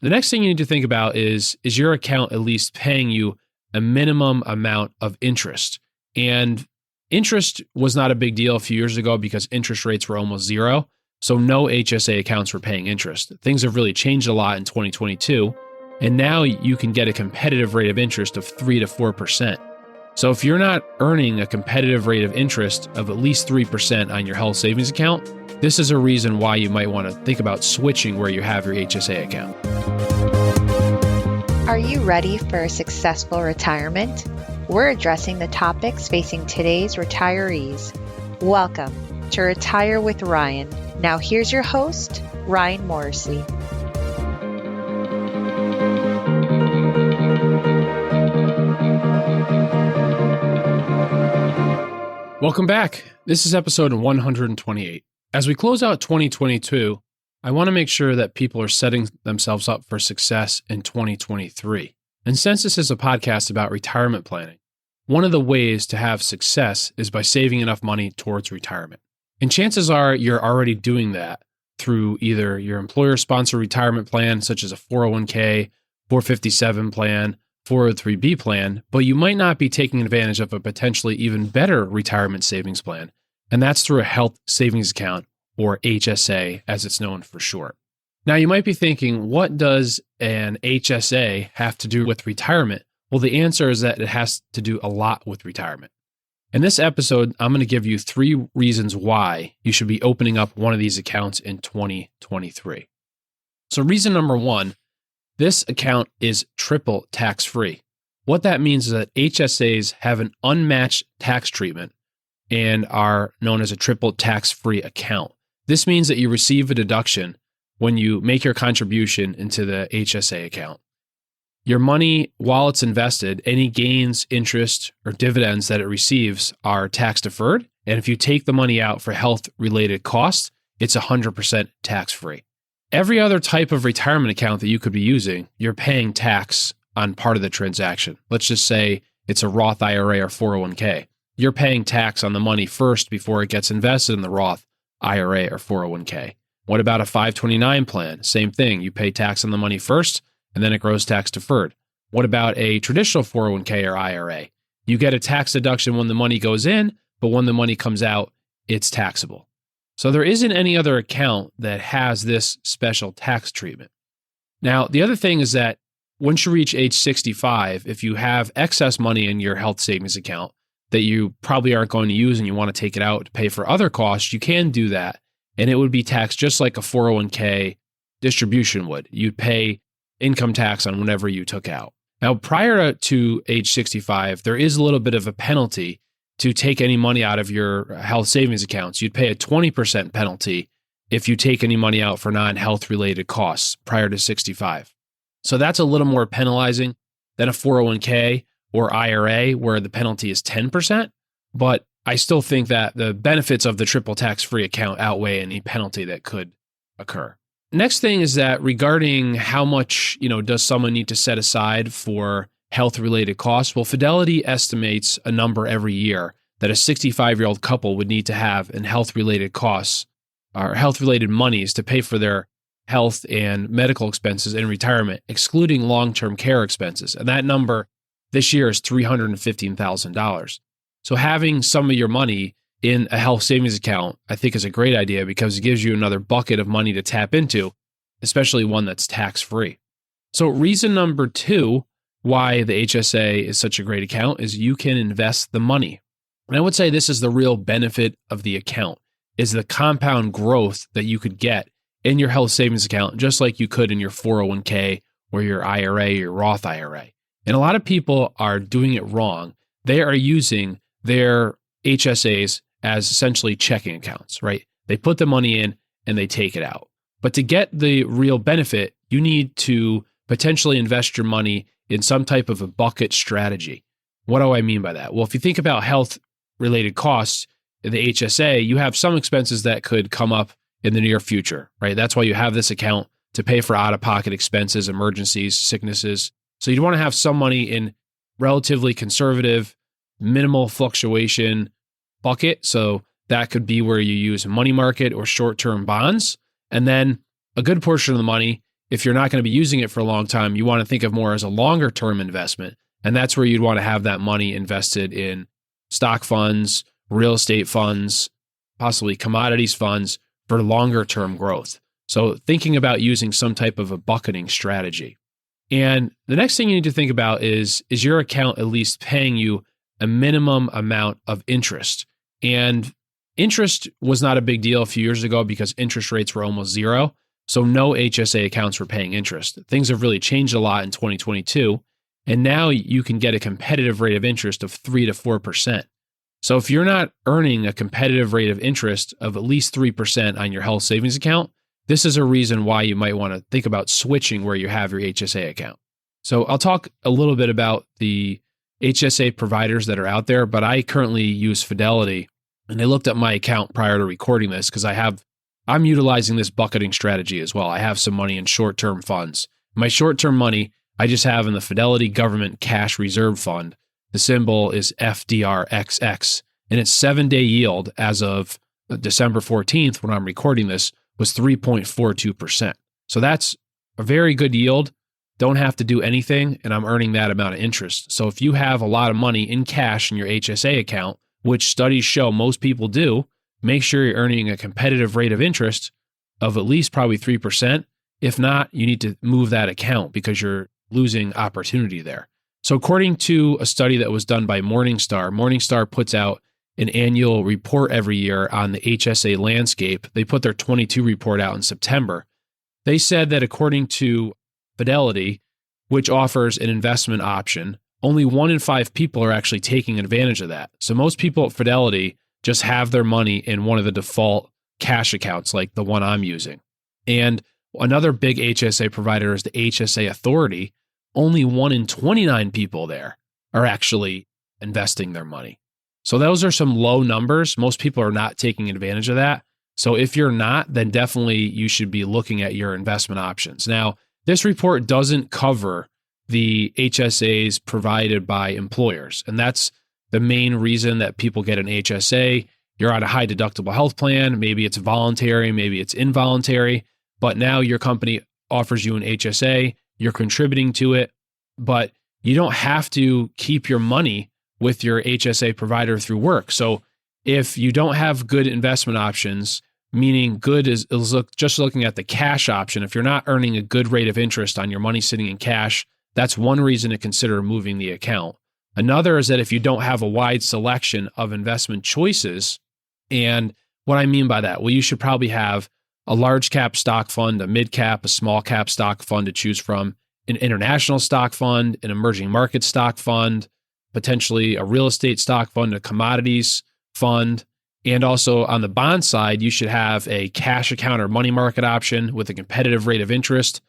The next thing you need to think about is your account at least paying you a minimum amount of interest? And interest was not a big deal a few years ago because interest rates were almost zero. So no HSA accounts were paying interest. Things have really changed a lot in 2022. And now you can get a competitive rate of interest of 3 to 4%. So if you're not earning a competitive rate of interest of at least 3% on your health savings account, this is a reason why you might want to think about switching where you have your HSA account. Are you ready for a successful retirement? We're addressing the topics facing today's retirees. Welcome to Retire with Ryan. Now here's your host, Ryan Morrissey. Welcome back. This is episode 128. As we close out 2022, I want to make sure that people are setting themselves up for success in 2023. And since this is a podcast about retirement planning, one of the ways to have success is by saving enough money towards retirement. And chances are you're already doing that through either your employer-sponsored retirement plan, such as a 401k, 457 plan, 403b plan, but you might not be taking advantage of a potentially even better retirement savings plan, and that's through a health savings account, or HSA as it's known for short. Now you might be thinking, what does an HSA have to do with retirement? Well, the answer is that it has to do a lot with retirement. In this episode, I'm going to give you 3 reasons why you should be opening up one of these accounts in 2023. So reason number 1, this account is triple tax-free. What that means is that HSAs have an unmatched tax treatment and are known as a triple tax-free account. This means that you receive a deduction when you make your contribution into the HSA account. Your money, while it's invested, any gains, interest, or dividends that it receives are tax deferred. And if you take the money out for health-related costs, it's 100% tax-free. Every other type of retirement account that you could be using, you're paying tax on part of the transaction. Let's just say it's a Roth IRA or 401k. You're paying tax on the money first before it gets invested in the Roth IRA or 401k. What about a 529 plan? Same thing. You pay tax on the money first, and then it grows tax deferred. What about a traditional 401k or IRA? You get a tax deduction when the money goes in, but when the money comes out, it's taxable. So there isn't any other account that has this special tax treatment. Now, the other thing is that once you reach age 65, if you have excess money in your health savings account that you probably aren't going to use and you want to take it out to pay for other costs, you can do that. And it would be taxed just like a 401k distribution would. You'd pay income tax on whatever you took out. Now, prior to age 65, there is a little bit of a penalty to take any money out of your health savings accounts. You'd pay a 20% penalty if you take any money out for non-health related costs prior to 65. So that's a little more penalizing than a 401k or IRA where the penalty is 10%. But I still think that the benefits of the triple tax-free account outweigh any penalty that could occur. Next thing is that regarding how much, does someone need to set aside for health-related costs? Well, Fidelity estimates a number every year that a 65-year-old couple would need to have in health-related costs or health-related monies to pay for their health and medical expenses in retirement, excluding long-term care expenses. And that number this year is $315,000. So having some of your money in a health savings account, I think is a great idea because it gives you another bucket of money to tap into, especially one that's tax-free. So reason number 2 why the HSA is such a great account is you can invest the money. And I would say this is the real benefit of the account, is the compound growth that you could get in your health savings account, just like you could in your 401k or your IRA or your Roth IRA. And a lot of people are doing it wrong. They are using their HSAs as essentially checking accounts, right? They put the money in and they take it out. But to get the real benefit, you need to potentially invest your money in some type of a bucket strategy. What do I mean by that? Well, if you think about health-related costs in the HSA, you have some expenses that could come up in the near future, right? That's why you have this account to pay for out-of-pocket expenses, emergencies, sicknesses. So you'd want to have some money in relatively conservative, minimal fluctuation bucket. So that could be where you use money market or short-term bonds. And then a good portion of the money if you're not going to be using it for a long time, you want to think of more as a longer term investment. And that's where you'd want to have that money invested in stock funds, real estate funds, possibly commodities funds for longer term growth. So thinking about using some type of a bucketing strategy. And the next thing you need to think about is your account at least paying you a minimum amount of interest? And interest was not a big deal a few years ago because interest rates were almost zero. So no HSA accounts were paying interest. Things have really changed a lot in 2022. And now you can get a competitive rate of interest of 3 to 4%. So if you're not earning a competitive rate of interest of at least 3% on your health savings account, this is a reason why you might want to think about switching where you have your HSA account. So I'll talk a little bit about the HSA providers that are out there, but I currently use Fidelity, and I looked at my account prior to recording this because I'm utilizing this bucketing strategy as well. I have some money in short-term funds. My short-term money I just have in the Fidelity Government Cash Reserve Fund. The symbol is FDRXX, and its 7-day yield as of December 14th, when I'm recording this, was 3.42%. So that's a very good yield. Don't have to do anything, and I'm earning that amount of interest. So if you have a lot of money in cash in your HSA account, which studies show most people do, make sure you're earning a competitive rate of interest of at least probably 3%. If not, you need to move that account because you're losing opportunity there. So according to a study that was done by Morningstar puts out an annual report every year on the HSA landscape. They put their 22 report out in September. They said that according to Fidelity, which offers an investment option, only 1 in 5 people are actually taking advantage of that. So most people at Fidelity just have their money in one of the default cash accounts like the one I'm using. And another big HSA provider is the HSA Authority. Only 1 in 29 people there are actually investing their money. So those are some low numbers. Most people are not taking advantage of that. So if you're not, then definitely you should be looking at your investment options. Now, this report doesn't cover the HSAs provided by employers. And that's the main reason that people get an HSA. You're on a high deductible health plan. Maybe it's voluntary, maybe it's involuntary, but now your company offers you an HSA. You're contributing to it, but you don't have to keep your money with your HSA provider through work. So if you don't have good investment options, meaning good is just looking at the cash option, if you're not earning a good rate of interest on your money sitting in cash, that's one reason to consider moving the account. Another is that if you don't have a wide selection of investment choices, and what I mean by that, well, you should probably have a large cap stock fund, a mid cap, a small cap stock fund to choose from, an international stock fund, an emerging market stock fund, potentially a real estate stock fund, a commodities fund. And also on the bond side, you should have a cash account or money market option with a competitive rate of interest,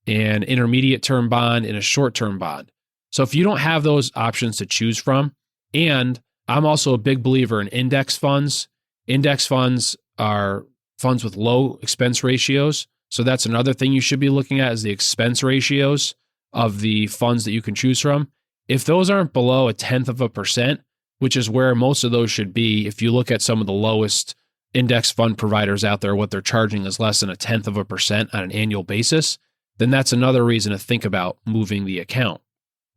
an intermediate term bond, and a short term bond. So if you don't have those options to choose from, and I'm also a big believer in index funds. Index funds are funds with low expense ratios. So that's another thing you should be looking at is the expense ratios of the funds that you can choose from. If those aren't below 0.1%, which is where most of those should be, if you look at some of the lowest index fund providers out there, what they're charging is less than 0.1% on an annual basis, then that's another reason to think about moving the account.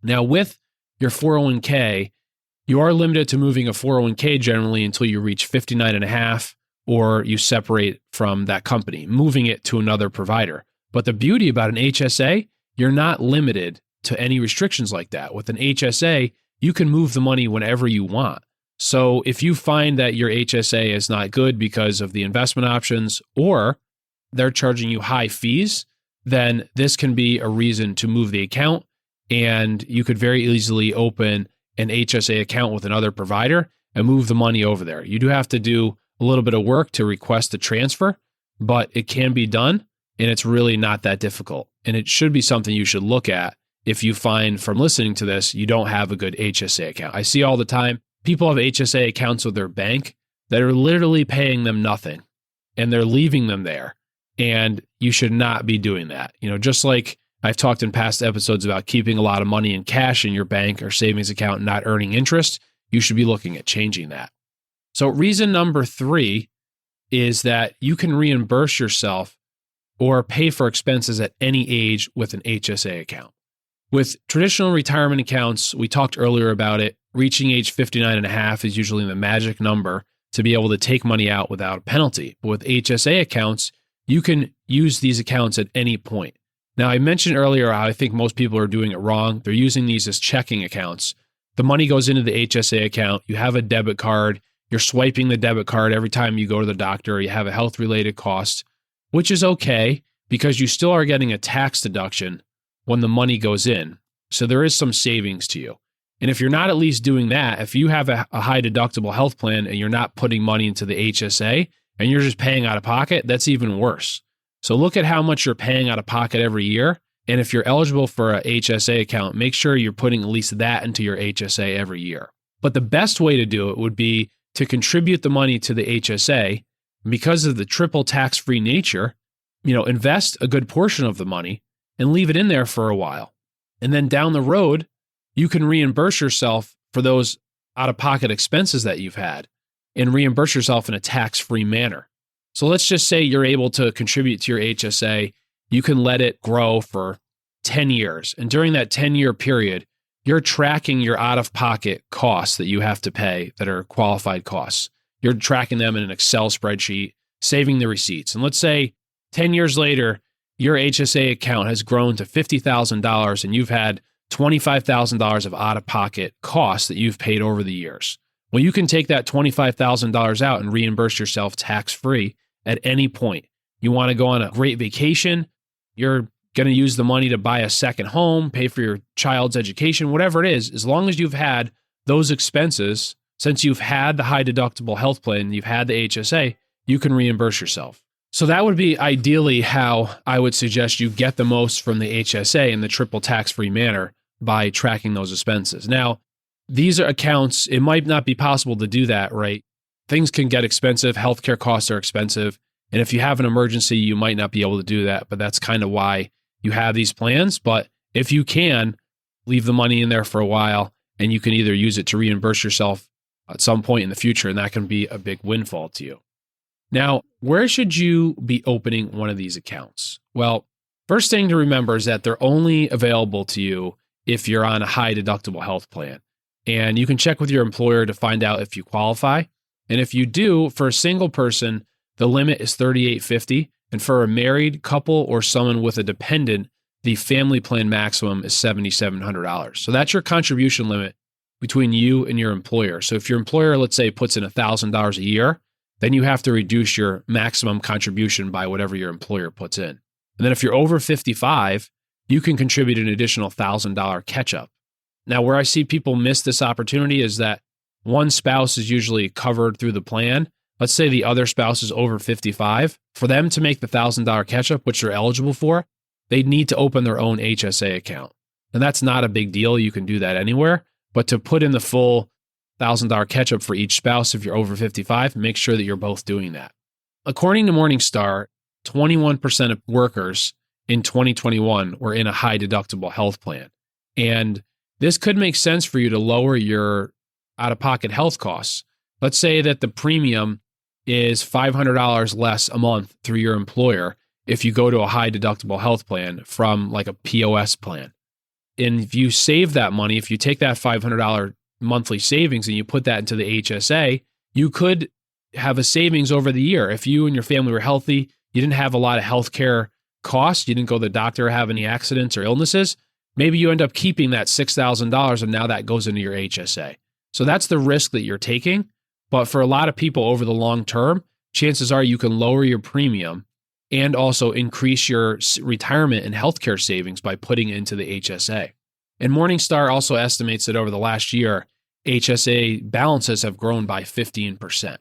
Now, with your 401k, you are limited to moving a 401k generally until you reach 59.5 or you separate from that company, moving it to another provider. But the beauty about an HSA, you're not limited to any restrictions like that. With an HSA, you can move the money whenever you want. So if you find that your HSA is not good because of the investment options or they're charging you high fees, then this can be a reason to move the account. And you could very easily open an HSA account with another provider and move the money over there. You do have to do a little bit of work to request the transfer, but it can be done and it's really not that difficult. And it should be something you should look at if you find from listening to this, you don't have a good HSA account. I see all the time, people have HSA accounts with their bank that are literally paying them nothing and they're leaving them there. And you should not be doing that. You know, just like I've talked in past episodes about keeping a lot of money in cash in your bank or savings account and not earning interest, you should be looking at changing that. So reason number 3 is that you can reimburse yourself or pay for expenses at any age with an HSA account. With traditional retirement accounts, we talked earlier about it, reaching age 59 and a half is usually the magic number to be able to take money out without a penalty. But with HSA accounts, you can use these accounts at any point. Now, I mentioned earlier how I think most people are doing it wrong. They're using these as checking accounts. The money goes into the HSA account. You have a debit card. You're swiping the debit card every time you go to the doctor or you have a health-related cost, which is okay because you still are getting a tax deduction when the money goes in. So there is some savings to you. And if you're not at least doing that, if you have a high deductible health plan and you're not putting money into the HSA and you're just paying out of pocket, that's even worse. So look at how much you're paying out of pocket every year. And if you're eligible for a HSA account, make sure you're putting at least that into your HSA every year. But the best way to do it would be to contribute the money to the HSA. Because of the triple tax-free nature, invest a good portion of the money and leave it in there for a while. And then down the road, you can reimburse yourself for those out-of-pocket expenses that you've had and reimburse yourself in a tax-free manner. So let's just say you're able to contribute to your HSA. You can let it grow for 10 years. And during that 10-year period, you're tracking your out-of-pocket costs that you have to pay that are qualified costs. You're tracking them in an Excel spreadsheet, saving the receipts. And let's say 10 years later, your HSA account has grown to $50,000 and you've had $25,000 of out-of-pocket costs that you've paid over the years. Well, you can take that $25,000 out and reimburse yourself tax-free at any point. You want to go on a great vacation, you're going to use the money to buy a second home, pay for your child's education, whatever it is, as long as you've had those expenses, since you've had the high deductible health plan, you've had the HSA, you can reimburse yourself. So that would be ideally how I would suggest you get the most from the HSA in the triple tax-free manner by tracking those expenses. Now, these are accounts, it might not be possible to do that, right? Things can get expensive, healthcare costs are expensive, and if you have an emergency, you might not be able to do that, but that's kind of why you have these plans. But if you can, leave the money in there for a while, and you can either use it to reimburse yourself at some point in the future, and that can be a big windfall to you. Now, where should you be opening one of these accounts? Well, first thing to remember is that they're only available to you if you're on a high deductible health plan. And you can check with your employer to find out if you qualify. And if you do, for a single person, the limit is $3,850. And for a married couple or someone with a dependent, the family plan maximum is $7,700. So that's your contribution limit between you and your employer. So if your employer, let's say, puts in $1,000 a year, then you have to reduce your maximum contribution by whatever your employer puts in. And then if you're over 55, you can contribute an additional $1,000 catch-up. Now, where I see people miss this opportunity is that one spouse is usually covered through the plan. Let's say the other spouse is over 55. For them to make the $1,000 catch-up, which they're eligible for, they need to open their own HSA account. And that's not a big deal. You can do that anywhere. But to put in the full $1,000 catch-up for each spouse, if you're over 55, make sure that you're both doing that. According to Morningstar, 21% of workers in 2021 were in a high deductible health plan. And this could make sense for you to lower your out-of-pocket health costs. Let's say that the premium is $500 less a month through your employer if you go to a high deductible health plan from like a POS plan. And if you save that money, if you take that $500 monthly savings and you put that into the HSA, you could have a savings over the year. If you and your family were healthy, you didn't have a lot of healthcare costs, you didn't go to the doctor or have any accidents or illnesses, maybe you end up keeping that $6,000 and now that goes into your HSA. So that's the risk that you're taking. But for a lot of people over the long term, chances are you can lower your premium and also increase your retirement and healthcare savings by putting it into the HSA. And Morningstar also estimates that over the last year, HSA balances have grown by 15%.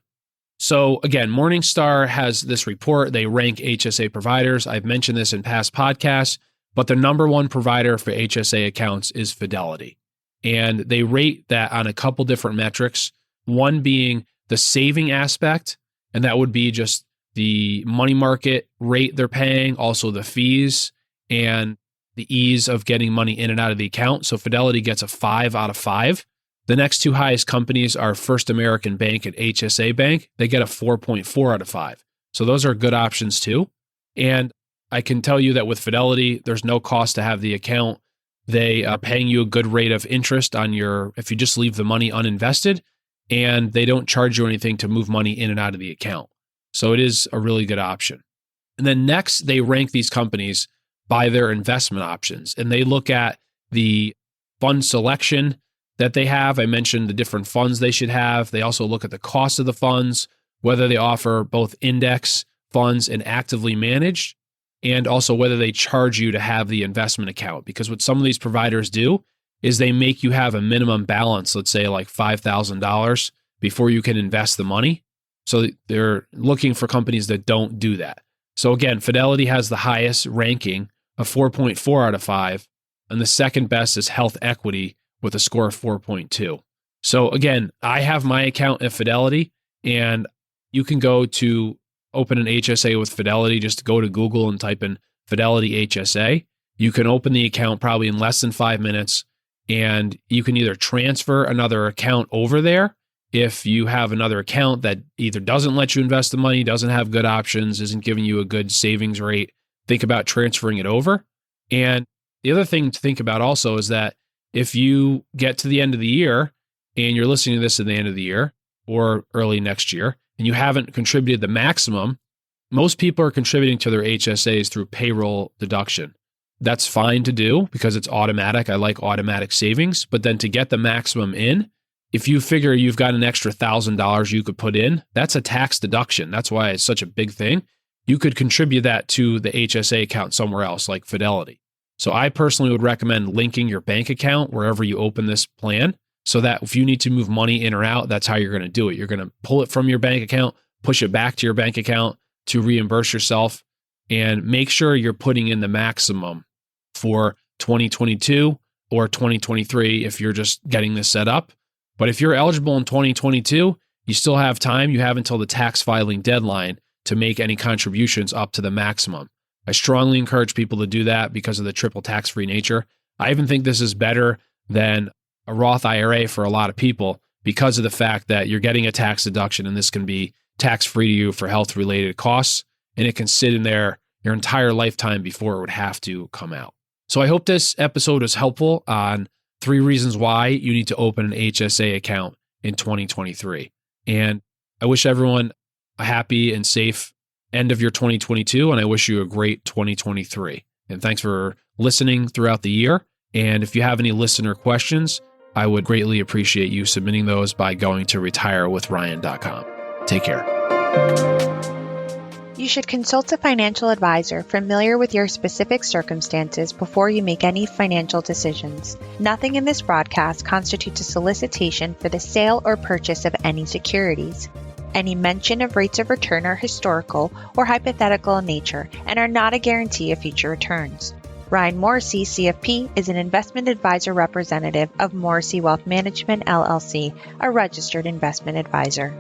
So again, Morningstar has this report. They rank HSA providers. I've mentioned this in past podcasts, but the number one provider for HSA accounts is Fidelity. And they rate that on a couple different metrics, one being the saving aspect, and that would be just the money market rate they're paying, also the fees and the ease of getting money in and out of the account. So Fidelity gets a 5 out of 5. The next two highest companies are First American Bank and HSA Bank. They get a 4.4 out of 5. So those are good options too. And I can tell you that with Fidelity, there's no cost to have the account. They are paying you a good rate of interest on if you just leave the money uninvested, and they don't charge you anything to move money in and out of the account. So it is a really good option. And then next, they rank these companies by their investment options, and they look at the fund selection that they have. I mentioned the different funds they should have. They also look at the cost of the funds, whether they offer both index funds and actively managed, and also whether they charge you to have the investment account. Because what some of these providers do is they make you have a minimum balance, let's say like $5,000 before you can invest the money. So they're looking for companies that don't do that. So again, Fidelity has the highest ranking of 4.4 out of 5, and the second best is Health Equity with a score of 4.2. So again, I have my account at Fidelity, and you can go to open an HSA with Fidelity. Just go to Google and type in Fidelity HSA. You can open the account probably in less than 5 minutes, and you can either transfer another account over there if you have another account that either doesn't let you invest the money, doesn't have good options, isn't giving you a good savings rate. Think about transferring it over. And the other thing to think about also is that if you get to the end of the year and you're listening to this at the end of the year or early next year, and you haven't contributed the maximum, most people are contributing to their HSAs through payroll deduction. That's fine to do because it's automatic. I like automatic savings. But then to get the maximum in, if you figure you've got an extra $1,000 you could put in, that's a tax deduction. That's why it's such a big thing. You could contribute that to the HSA account somewhere else, like Fidelity. So I personally would recommend linking your bank account wherever you open this plan, so that if you need to move money in or out, that's how you're going to do it. You're going to pull it from your bank account, push it back to your bank account to reimburse yourself, and make sure you're putting in the maximum for 2022 or 2023 if you're just getting this set up. But if you're eligible in 2022, you still have time. You have until the tax filing deadline to make any contributions up to the maximum. I strongly encourage people to do that because of the triple tax-free nature. I even think this is better than a Roth IRA for a lot of people because of the fact that you're getting a tax deduction, and this can be tax-free to you for health-related costs, and it can sit in there your entire lifetime before it would have to come out. So I hope this episode is helpful on 3 reasons why you need to open an HSA account in 2023. And I wish everyone a happy and safe end of your 2022, and I wish you a great 2023. And thanks for listening throughout the year. And if you have any listener questions, I would greatly appreciate you submitting those by going to retirewithryan.com. Take care. You should consult a financial advisor familiar with your specific circumstances before you make any financial decisions. Nothing in this broadcast constitutes a solicitation for the sale or purchase of any securities. Any mention of rates of return are historical or hypothetical in nature and are not a guarantee of future returns. Ryan Morrissey, CFP, is an investment advisor representative of Morrissey Wealth Management, LLC, a registered investment advisor.